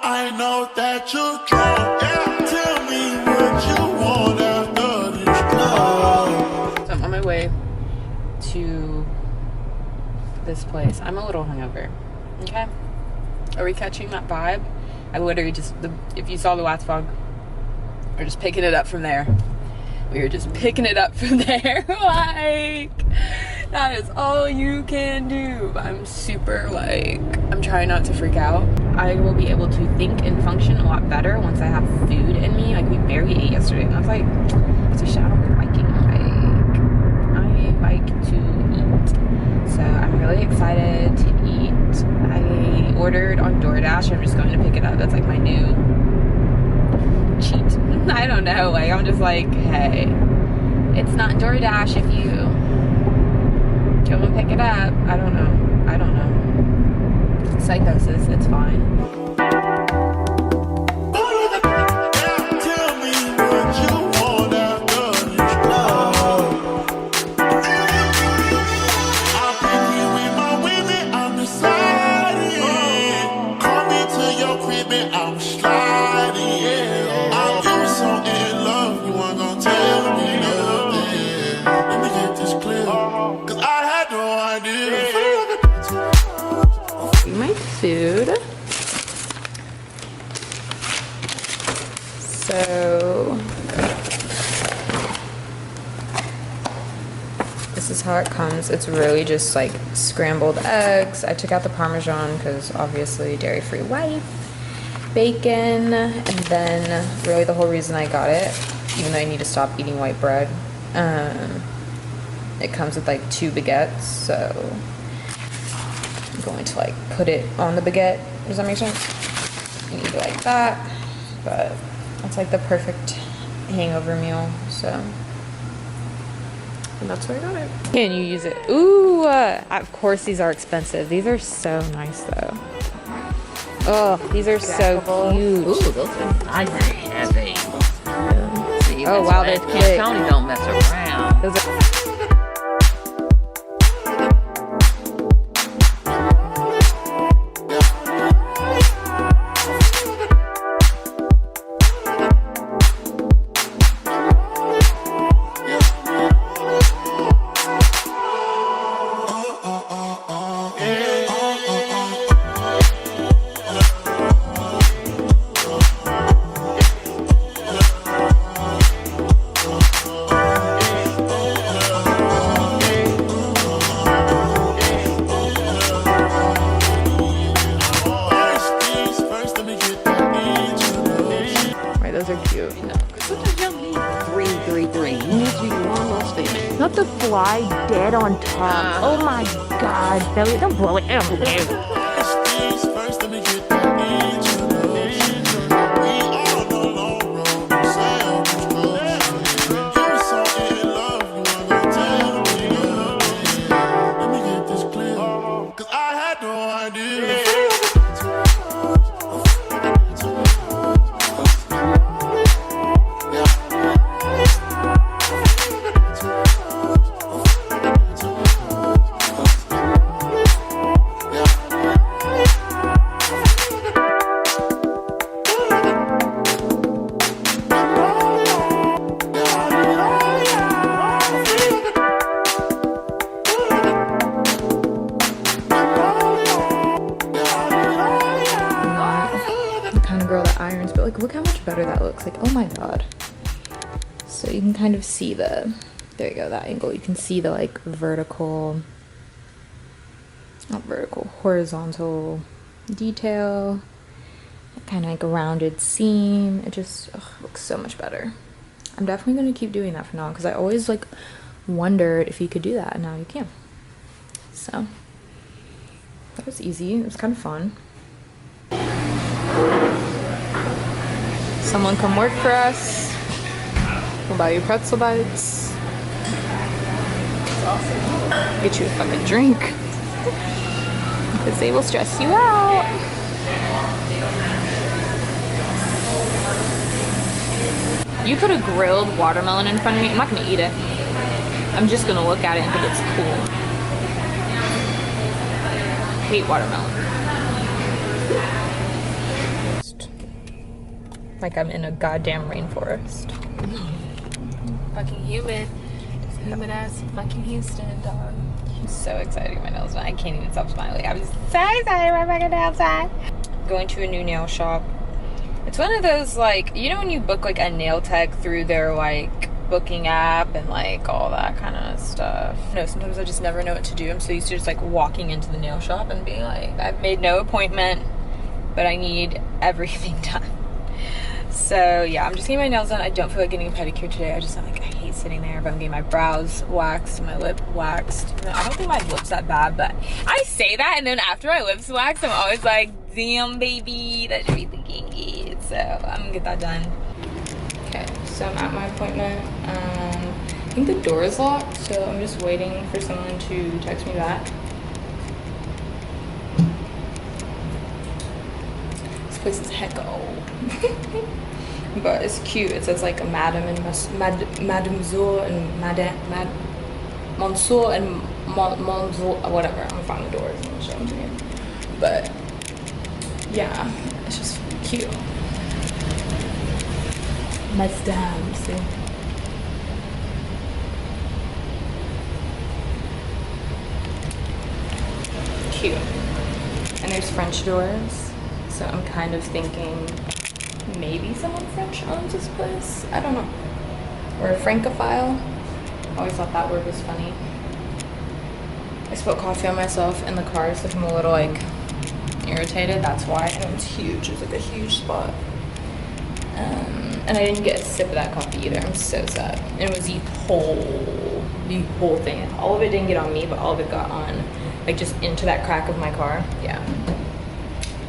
I know that you're drunk. Yeah. Tell me what you want after this club. So I'm on my way to this place. I'm a little hungover. Okay? Are we catching that vibe? I literally just, if you saw the last vlog, we're just picking it up from there. We were just picking it up from there. Like, that is all you can do. I'm super, like, I'm trying not to freak out. I will be able to think and function a lot better once I have food in me. Like, we barely ate yesterday, and I was like, it's a shout out liking. Like, I like to eat. So I'm really excited to eat. I ordered on DoorDash. I'm just going to pick it up. That's like my new cheat. I don't know, like, I'm just like, hey, it's not DoorDash if you go and pick it up. I don't know. Psychosis, it's fine. My food. So this is how it comes. It's really just like scrambled eggs. I took out the Parmesan because obviously dairy-free wife. Bacon, and then really the whole reason I got it, even though I need to stop eating white bread, it comes with like 2 baguettes, so I'm going to like put it on the baguette. Does that make sense? You need it like that, but it's like the perfect hangover meal, so. And that's why I got it. Can you use it? Ooh, of course these are expensive. These are so nice though. Oh, these are so cute. Ooh, those are nice and heavy. See, oh wow, they're thick. Tony don't mess around. Those are cute. What the hell mean 333? You need to be almost finished. Not the fly dead on top. Oh my god. Belly, don't blow it. irons, but like look how much better that looks. Like, oh my god. So you can kind of see the, there you go, that angle. You can see the like vertical, not vertical, horizontal detail, kind of like a rounded seam. It just looks so much better. I'm definitely going to keep doing that from now on because I always like wondered if you could do that, and now you can. So that was easy. It was kind of fun. Someone come work for us. We'll buy you pretzel bites. That's awesome. Get you a fucking drink. Because they will stress you out. You put a grilled watermelon in front of me, I'm not gonna eat it. I'm just gonna look at it and think it's cool. I hate watermelon. Like I'm in a goddamn rainforest. Fucking humid. Humid ass fucking Houston, dog. I'm so excited to get my nails done. I can't even stop smiling. I'm so excited for my fucking nails done. Going to a new nail shop. It's one of those, like, you know when you book like a nail tech through their like booking app and like all that kind of stuff. No, sometimes I just never know what to do. I'm so used to just like walking into the nail shop and being like, I've made no appointment, but I need everything done. So yeah, I'm just getting my nails done. I don't feel like getting a pedicure today. I just like, I hate sitting there, but I'm getting my brows waxed, my lip waxed. I don't think my lip's that bad, but I say that, and then after my lips waxed, I'm always like, damn baby, that should be looking good. So I'm gonna get that done. Okay, so I'm at my appointment. I think the door is locked, so I'm just waiting for someone to text me back. This place is heck old. But it's cute. It says like Madam and Mademoiselle and Monsieur and Monsieur, whatever. I'm gonna find the doors and show them to you. But yeah, it's just cute. Madame, see? Cute. And there's French doors, so I'm kind of thinking maybe someone French owns this place. I don't know. Or a Francophile. Always thought that word was funny. I spilled coffee on myself in the car, so I'm a little like irritated. That's why. And it was huge. It was like a huge spot. And I didn't get a sip of that coffee either. I'm so sad. And it was the whole thing. All of it didn't get on me, but all of it got on, like, just into that crack of my car. Yeah.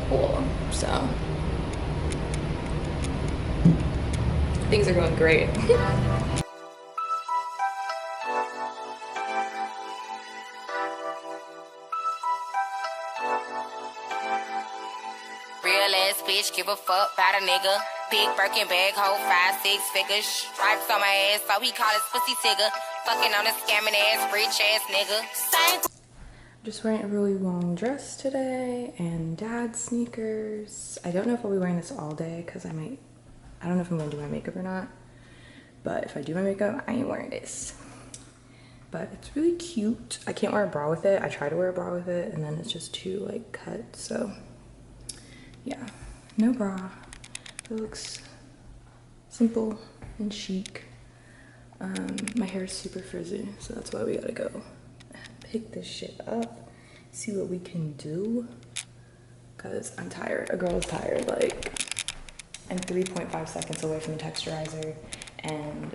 Cool. So things are going great. Real ass bitch, give a fuck about a nigga. Big Birkin bag, hold 5-6 figures. Stripes on my ass, so he call his pussy tigger. Fucking on a scamming ass, rich ass nigga. Same. Just wearing a really long dress today and dad's sneakers. I don't know if I'll be wearing this all day because I don't know if I'm gonna do my makeup or not. But if I do my makeup, I ain't wearing this. But it's really cute. I can't wear a bra with it. I try to wear a bra with it and then it's just too like cut. So yeah, no bra. It looks simple and chic. My hair is super frizzy, so that's why we gotta go pick this shit up, see what we can do, because I'm tired. A girl is tired. Like, I'm 3.5 seconds away from the texturizer, and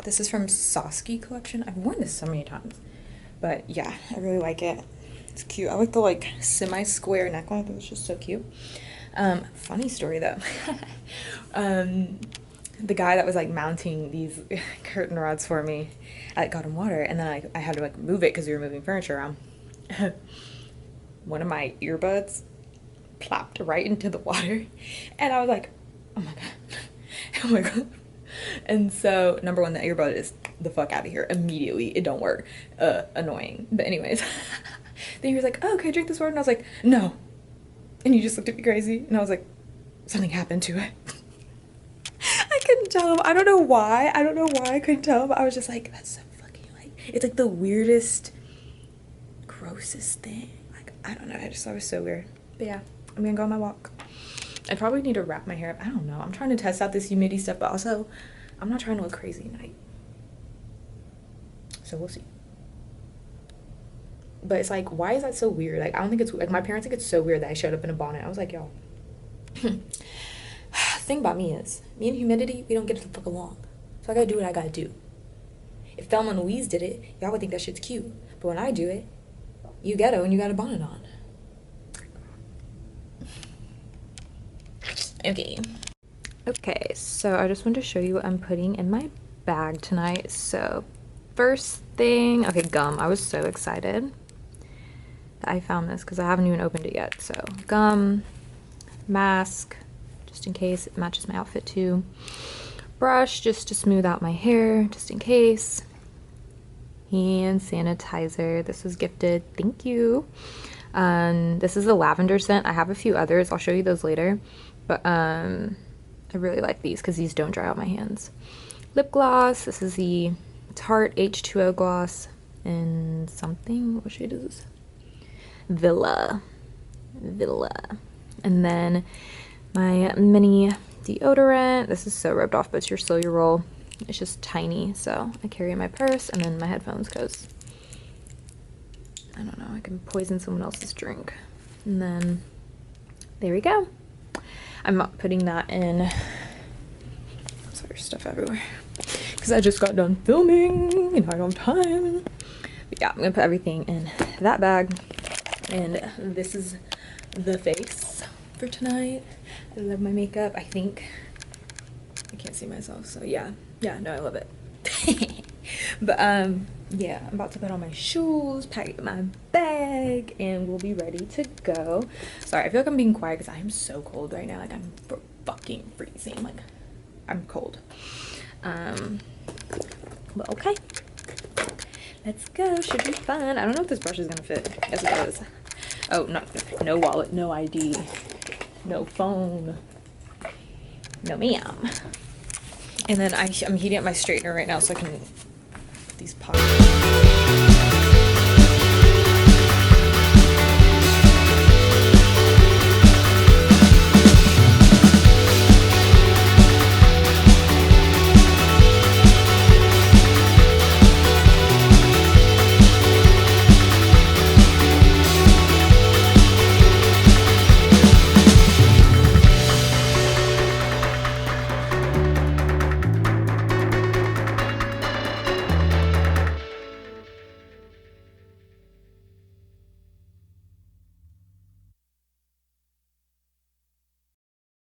this is from Sooooon collection. I've worn this so many times, but yeah, I really like it. It's cute. I like the like semi-square neckline. It's just so cute. Funny story though. The guy that was like mounting these curtain rods for me, I got in water, and then I had to like move it because we were moving furniture around. One of my earbuds plopped right into the water, and I was like, oh my god, oh my god. And so, number one, the earbud is the fuck out of here immediately. It don't work. Annoying. But anyways, then he was like, oh, can I drink this water? And I was like, no. And you just looked at me crazy, and I was like, something happened to it. I couldn't tell him. I don't know why. I don't know why I couldn't tell him. But I was just like, that's so fucking like, it's like the weirdest, grossest thing. Like, I don't know. I just thought it was so weird. But yeah, I'm gonna go on my walk. I probably need to wrap my hair up. I don't know. I'm trying to test out this humidity stuff, but also I'm not trying to look crazy tonight. So we'll see. But it's like, why is that so weird? Like, I don't think it's like, my parents think it's so weird that I showed up in a bonnet. I was like, y'all. Thing about me is, me and humidity, we don't get to the fuck along. So I gotta do what I gotta do. If Thelma and Louise did it, y'all would think that shit's cute. But when I do it, you ghetto and you got a bonnet on. Okay, so I just wanted to show you what I'm putting in my bag tonight. So first thing, okay, gum. I was so excited that I found this because I haven't even opened it yet. So gum, mask, just in case it matches my outfit too. Brush just to smooth out my hair, just in case. Hand sanitizer. This was gifted. Thank you. This is a lavender scent. I have a few others. I'll show you those later. But I really like these because these don't dry out my hands. Lip gloss. This is the Tarte H2O gloss in something. What shade is this? Villa. And then my mini deodorant. This is so rubbed off, but it's your Still Your Roll. It's just tiny, so I carry in my purse, and then my headphones because I don't know, I can poison someone else's drink. And then there we go. I'm not putting that in. Sorry, stuff everywhere. Because I just got done filming and I don't have time. But yeah, I'm gonna put everything in that bag. And this is the face for tonight. I love my makeup. I think I can't see myself, so yeah, no, I love it. But yeah, I'm about to put on my shoes, pack my bag, and we'll be ready to go. Sorry, I feel like I'm being quiet because I am so cold right now. Like, I'm fucking freezing. Like, I'm cold. But okay, let's go. Should be fun. I don't know if this brush is gonna fit. Yes, it does. Oh, no wallet, no ID, no phone, no ma'am. And then I'm heating up my straightener right now so I can put these pockets.